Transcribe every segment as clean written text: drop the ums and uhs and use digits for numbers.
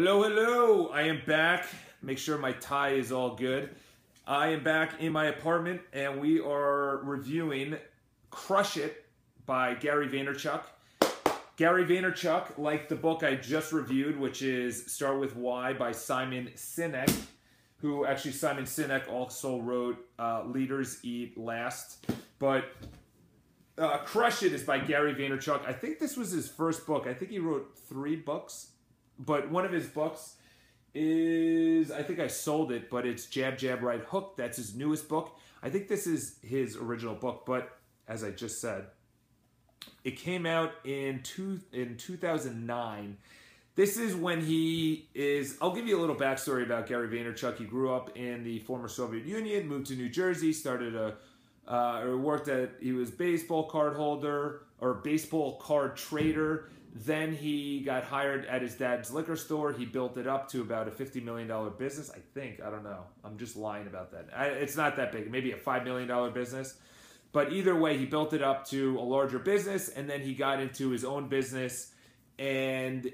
Hello, hello. I am back. Make sure my tie is all good. I am back in my apartment and we are reviewing Crush It by Gary Vaynerchuk. Gary Vaynerchuk, like the book I just reviewed, which is Start With Why by Simon Sinek, who actually Simon Sinek also wrote Leaders Eat Last. But Crush It is by Gary Vaynerchuk. I think this was his first book. I think he wrote 3 books. But one of his books is, I think I sold it, but it's Jab, Jab, Right Hook. That's his newest book. I think this is his original book, but as I just said, it came out in 2009. This is when he is, I'll give you a little backstory about Gary Vaynerchuk. He grew up in the former Soviet Union, moved to New Jersey, started he was baseball card holder or baseball card trader. Then he got hired at his dad's liquor store. He built it up to about a $50 million business, I think. I don't know. I'm just lying about that. It's not that big. Maybe a $5 million business. But either way, he built it up to a larger business, and then he got into his own business. And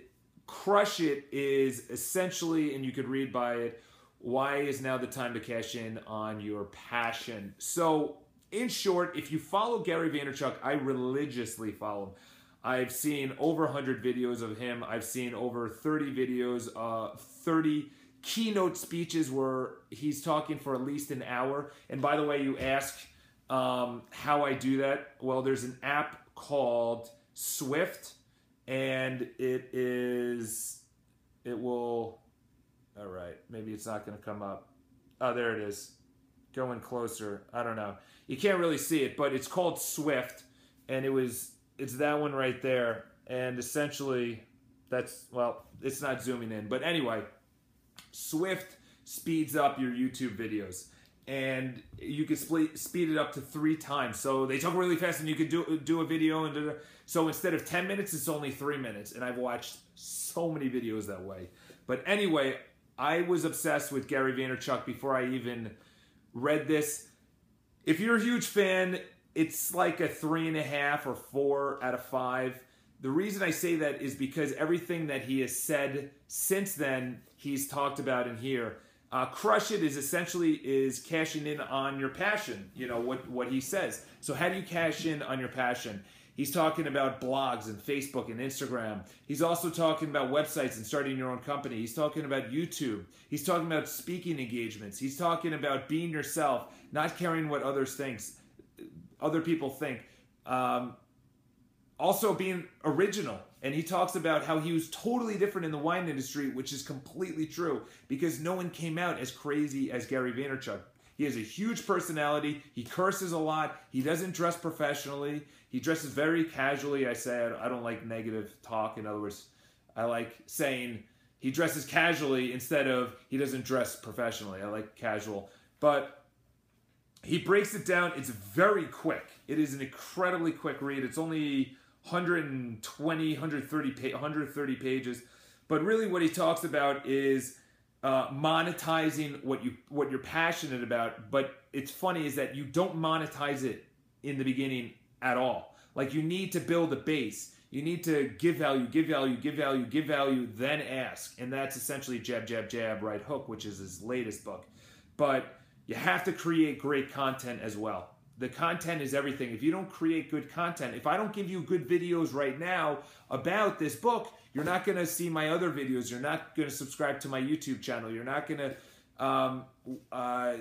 Crush It is essentially, and you could read by it, why is now the time to cash in on your passion? So, in short, if you follow Gary Vaynerchuk, I religiously follow him. I've seen over 100 videos of him. I've seen over 30 videos, 30 keynote speeches where he's talking for at least an hour. And by the way, you ask how I do that. Well, there's an app called Swift, and all right, maybe it's not going to come up. Oh, there it is. Going closer. I don't know. You can't really see it, but it's called Swift, and it's that one right there, and essentially it's not zooming in, but anyway, Swift speeds up your YouTube videos, and you can speed it up to 3 times. So they talk really fast, and you can do a video, and so instead of 10 minutes, it's only 3 minutes, and I've watched so many videos that way. But anyway, I was obsessed with Gary Vaynerchuk before I even read this. If you're a huge fan, it's like a 3.5 or 4 out of 5. The reason I say that is because everything that he has said since then, he's talked about in here. Crush It is essentially cashing in on your passion, you know, what he says. So how do you cash in on your passion? He's talking about blogs and Facebook and Instagram. He's also talking about websites and starting your own company. He's talking about YouTube. He's talking about speaking engagements. He's talking about being yourself, not caring what other people think. Also being original. And he talks about how he was totally different in the wine industry, which is completely true, because no one came out as crazy as Gary Vaynerchuk. He has a huge personality. He curses a lot. He doesn't dress professionally. He dresses very casually. I don't like negative talk. In other words, I like saying he dresses casually instead of he doesn't dress professionally. I like casual. But he breaks it down. It's very quick. It is an incredibly quick read. It's only 130 pages. But really what he talks about is monetizing what you're passionate about. But it's funny is that you don't monetize it in the beginning at all. Like, you need to build a base. You need to give value, give value, give value, give value, then ask. And that's essentially Jab, Jab, Jab, Right Hook, which is his latest book. But you have to create great content as well. The content is everything. If you don't create good content, if I don't give you good videos right now about this book, you're not going to see my other videos. You're not going to subscribe to my YouTube channel. You're not going to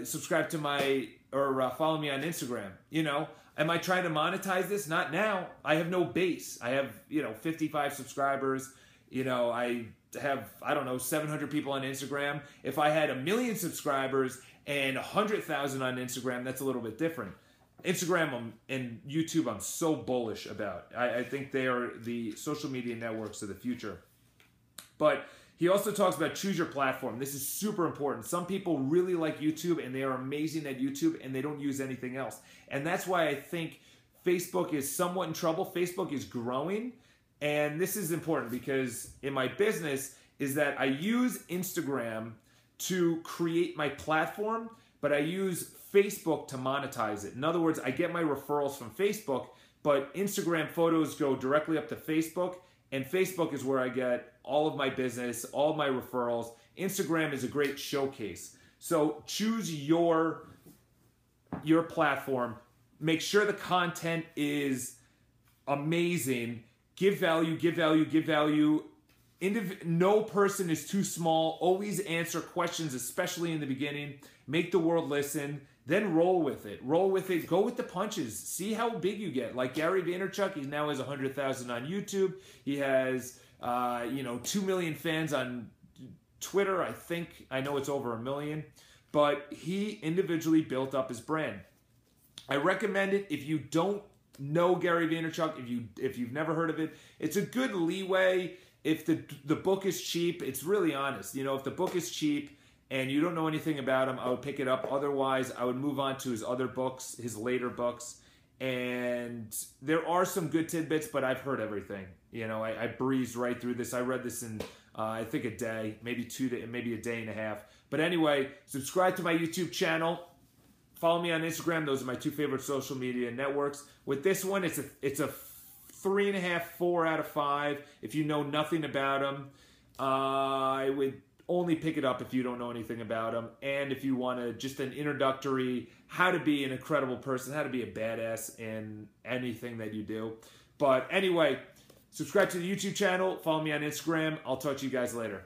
subscribe to follow me on Instagram. You know, am I trying to monetize this? Not now. I have no base. I have, 55 subscribers. I have, 700 people on Instagram. If I had 1 million subscribers and 100,000 on Instagram, that's a little bit different. Instagram and YouTube I'm so bullish about. I think they are the social media networks of the future. But he also talks about choose your platform. This is super important. Some people really like YouTube and they are amazing at YouTube and they don't use anything else. And that's why I think Facebook is somewhat in trouble. Facebook is growing. And this is important because in my business is that I use Instagram to create my platform, but I use Facebook to monetize it. In other words, I get my referrals from Facebook, but Instagram photos go directly up to Facebook, And Facebook is where I get all of my business, all my referrals. Instagram is a great showcase. So choose your platform. Make sure the content is amazing. Give value, give value, give value. No person is too small. Always answer questions, especially in the beginning. Make the world listen. Then roll with it. Roll with it. Go with the punches. See how big you get. Like Gary Vaynerchuk, he now has 100,000 on YouTube. He has 2 million fans on Twitter. I know it's over 1 million. But he individually built up his brand. I recommend it if you don't know Gary Vaynerchuk, if you've never heard of it. It's a good leeway. If the book is cheap, it's really honest. If the book is cheap and you don't know anything about him, I would pick it up. Otherwise, I would move on to his other books, his later books. And there are some good tidbits, but I've heard everything. I breezed right through this. I read this in, I think, a day, maybe 2 days, maybe a day and a half. But anyway, subscribe to my YouTube channel. Follow me on Instagram. Those are my 2 favorite social media networks. With this one, it's a 3.5, 4 out of 5. If you know nothing about him, I would only pick it up if you don't know anything about him. And if you want just an introductory, how to be an incredible person, how to be a badass in anything that you do. But anyway, subscribe to the YouTube channel. Follow me on Instagram. I'll talk to you guys later.